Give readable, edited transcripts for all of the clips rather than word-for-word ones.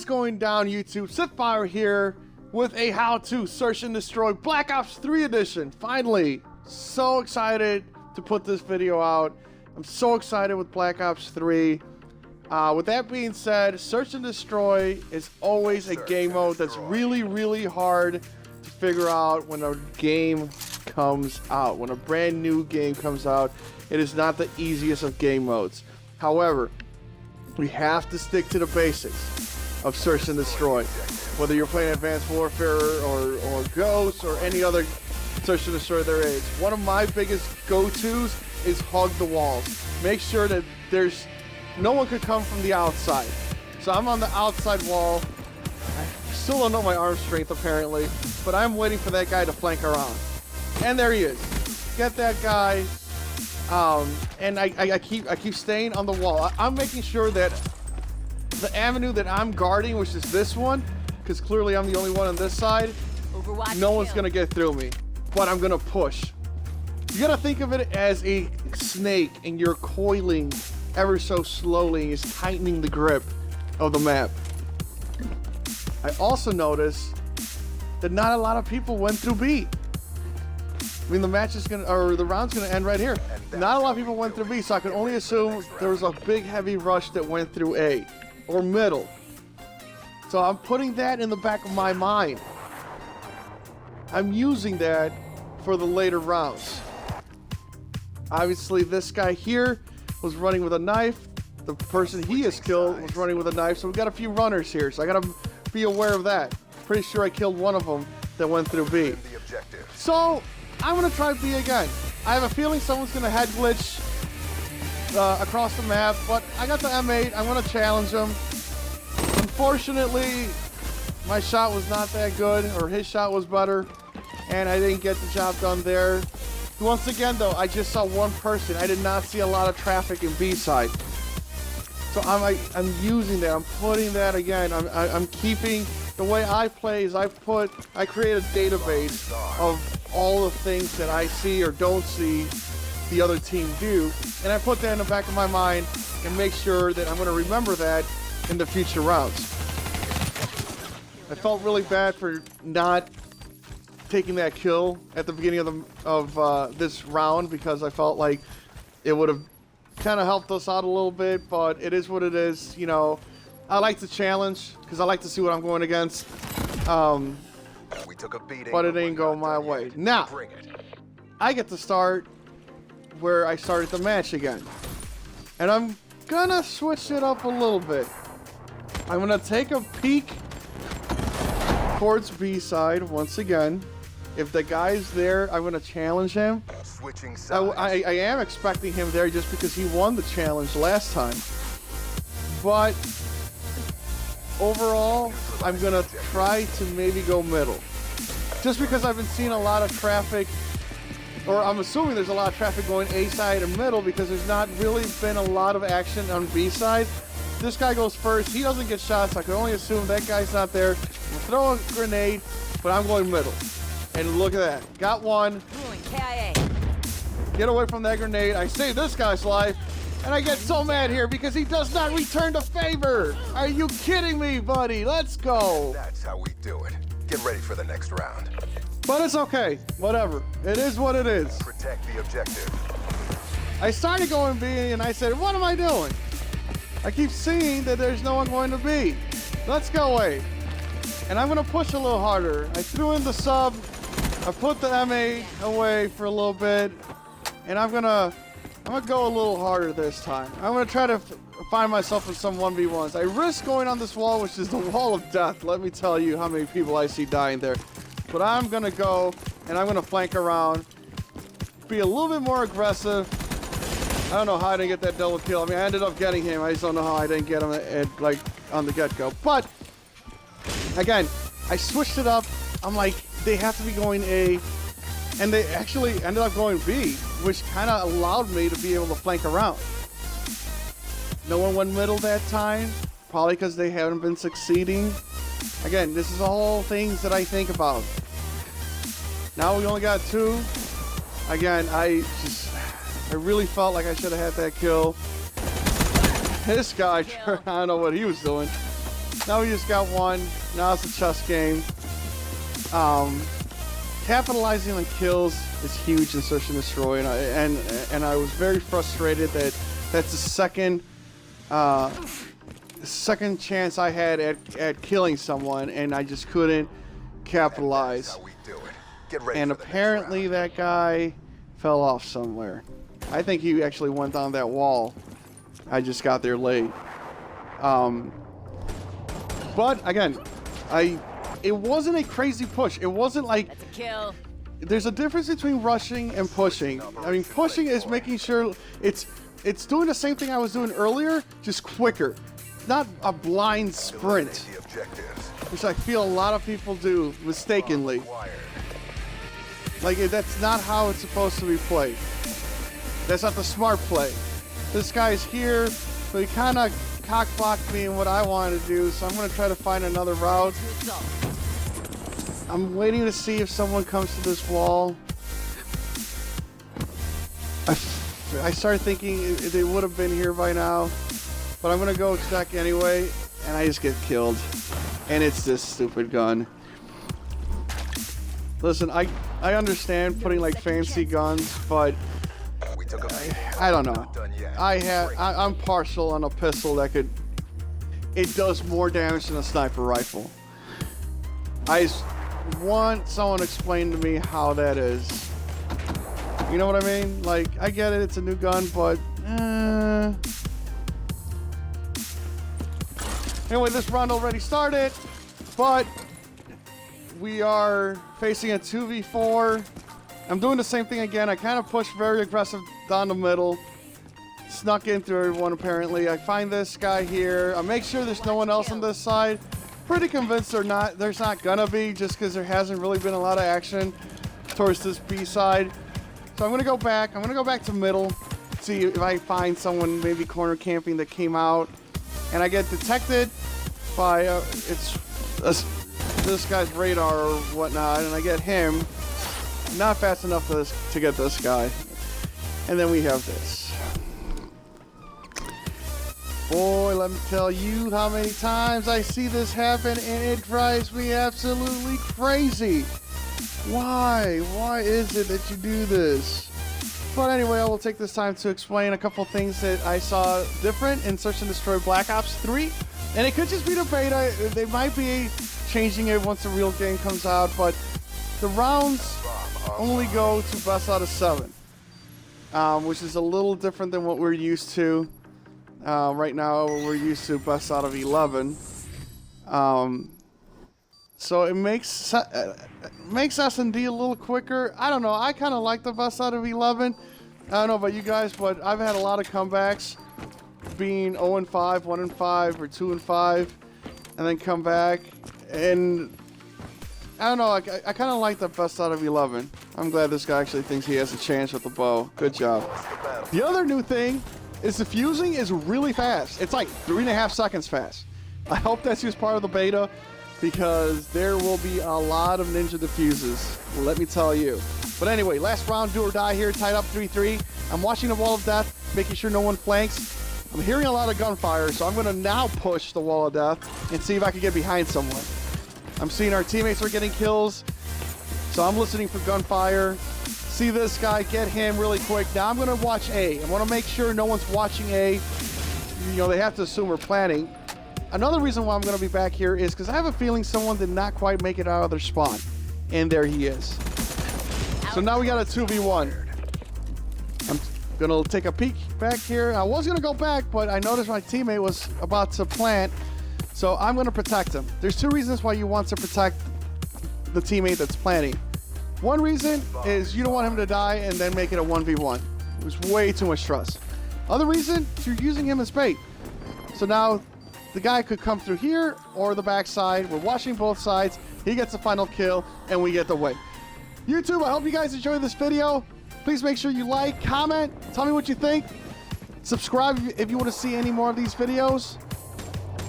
going down, YouTube? Sithfire here with a how-to search and destroy Black Ops 3 edition. Finally, so excited to put this video out. I'm so excited with Black Ops 3. With that being said, search and destroy is always a game mode that's really hard to figure out when a game comes out. When a brand new game comes out, it is not the easiest of game modes. However, we have to stick to the basics of search and destroy. Whether you're playing Advanced Warfare or Ghost or any other search and destroy there is. One of my biggest go-tos is hug the walls. Make sure that no one could come from the outside. So I'm on the outside wall. I still don't know my arm strength apparently, but I'm waiting for that guy to flank around. And there he is. Get that guy. And I keep staying on the wall. I'm making sure that the avenue that I'm guarding, which is this one, because clearly I'm the only one on this side, no one's gonna get through me. But I'm gonna push. You gotta think of it as a snake, and you're coiling ever so slowly, and it's tightening the grip of the map. I also noticed that not a lot of people went through B. I mean, the round's gonna end right here. Not a lot of people went through B, so I can only assume there was a big heavy rush that went through A or middle. So I'm putting that in the back of my mind. I'm using that for the later rounds. Obviously, this guy here was running with a knife. The person he has killed was running with a knife, so we've got a few runners here, so I gotta be aware of that. Pretty sure I killed one of them that went through B. So I'm gonna try B again. I have a feeling someone's gonna head glitch across the map, but I got the M8. I'm gonna challenge him. Unfortunately, my shot was not that good, or his shot was better, and I didn't get the job done there. Once again, though, I just saw one person. I did not see a lot of traffic in B side. So I'm using that. I'm putting that again. I'm keeping the way I play is I create a database of all the things that I see or don't see the other team do, and I put that in the back of my mind and make sure that I'm going to remember that in the future rounds. I felt really bad for not taking that kill at the beginning of this round, because I felt like it would have kind of helped us out a little bit, but it is what it is. You know, I like the challenge because I like to see what I'm going against. We took a beating, but it ain't go my way. Now, I get to start where I started the match again. And I'm gonna switch it up a little bit. I'm gonna take a peek towards B side once again. If the guy's there, I'm gonna challenge him. Switching sides. I am expecting him there just because he won the challenge last time. But overall, I'm gonna try to maybe go middle. Just because I've been seeing a lot of traffic, or I'm assuming there's a lot of traffic going A side and middle, because there's not really been a lot of action on B side. This guy goes first, he doesn't get shots, so I can only assume that guy's not there. I'm gonna throw a grenade, but I'm going middle. And look at that, got one. Get away from that grenade. I saved this guy's life. And I get so mad here because he does not return the favor. Are you kidding me, buddy? Let's go. That's how we do it. Get ready for the next round. But it's okay. Whatever. It is what it is. Protect the objective. I started going B and I said, what am I doing? I keep seeing that there's no one going to B. Let's go A. And I'm going to push a little harder. I threw in the sub. I put the M8 away for a little bit. And I'm gonna go a little harder this time. I'm gonna try to find myself in some 1v1s. I risk going on this wall, which is the wall of death. Let me tell you how many people I see dying there. But I'm gonna go and I'm gonna flank around, be a little bit more aggressive. I don't know how I didn't get that double kill. I mean, I ended up getting him. I just don't know how I didn't get him like on the get-go. But again, I switched it up. I'm like, they have to be going A. And they actually ended up going B, which kind of allowed me to be able to flank around. No one went middle that time, probably because they haven't been succeeding. Again, this is all things that I think about. Now we only got two. Again, I really felt like I should have had that kill. This guy, I don't know what he was doing. Now we just got one. Now it's a chess game. Capitalizing on kills is huge in Search and Destroy, and I was very frustrated that that's the second chance I had at killing someone, and I just couldn't capitalize. That's how we do it. Get ready And for the next apparently round. that guy fell off somewhere. I think he actually went down that wall. I just got there late. But again, it wasn't a crazy push. It wasn't like That's a kill. there's a difference between rushing and pushing. I mean, pushing is making sure it's doing the same thing I was doing earlier, just quicker. Not a blind sprint, Eliminate the objectives. which I feel a lot of people do mistakenly. Acquired. Like, that's not how it's supposed to be played. That's not the smart play. This guy's here, so he kind of cock-blocked me in what I wanted to do, so I'm going to try to find another route. I'm waiting to see if someone comes to this wall. I started thinking they would have been here by now, but I'm going to go check anyway, and I just get killed. And it's this stupid gun. Listen, I understand putting like fancy guns, but We took a beating. I don't know. Not done yet. I'm partial on a pistol that it does more damage than a sniper rifle. I just want someone to explain to me how that is. You know what I mean? Like, I get it, it's a new gun, but anyway, this round already started, but we are facing a 2v4. I'm doing the same thing again. I kind of pushed very aggressive down the middle. Snuck in through everyone, apparently. I find this guy here. I make sure there's no one else on this side. Pretty convinced there's not gonna be, just because there hasn't really been a lot of action towards this B side. So I'm gonna go back. I'm gonna go back to middle, see if I find someone maybe corner camping that came out. And I get detected by this guy's radar or whatnot, and I get him. Not fast enough to get this guy. And then we have this. Boy, let me tell you how many times I see this happen, and it drives me absolutely crazy. Why? Why is it that you do this? But anyway, I will take this time to explain a couple things that I saw different in Search and Destroy Black Ops 3. And it could just be the beta. They might be changing it once the real game comes out, but the rounds only go to best out of 7, which is a little different than what we're used to. Right now, we're used to best out of 11. So it makes S&D a little quicker. I don't know. I kind of like the best out of 11. I don't know about you guys, but I've had a lot of comebacks, being 0-5, 1-5, or 2-5, and then come back. And I don't know. I kind of like the best out of 11. I'm glad this guy actually thinks he has a chance with the bow. Good job. The other new thing is the fusing is really fast. It's like 3.5 seconds fast. I hope that's just part of the beta, because there will be a lot of ninja diffuses, let me tell you. But anyway, last round, do or die here, tied up 3-3. I'm watching the wall of death, making sure no one flanks. I'm hearing a lot of gunfire, so I'm going to now push the wall of death and see if I can get behind someone. I'm seeing our teammates are getting kills, so I'm listening for gunfire. See this guy, get him really quick. Now I'm going to watch A. I want to make sure no one's watching A. You know, they have to assume we're planning. Another reason why I'm going to be back here is because I have a feeling someone did not quite make it out of their spawn. And there he is. So now we got a 2v1. I'm going to take a peek back here. I was going to go back, but I noticed my teammate was about to plant. So I'm going to protect him. There's 2 reasons why you want to protect the teammate that's planting. One reason is you don't want him to die and then make it a 1v1. It was way too much stress. Other reason, you're using him as bait. So now the guy could come through here or the backside. We're watching both sides. He gets the final kill and we get the win. YouTube, I hope you guys enjoyed this video. Please make sure you like, comment, tell me what you think. Subscribe if you want to see any more of these videos.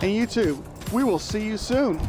And YouTube, we will see you soon.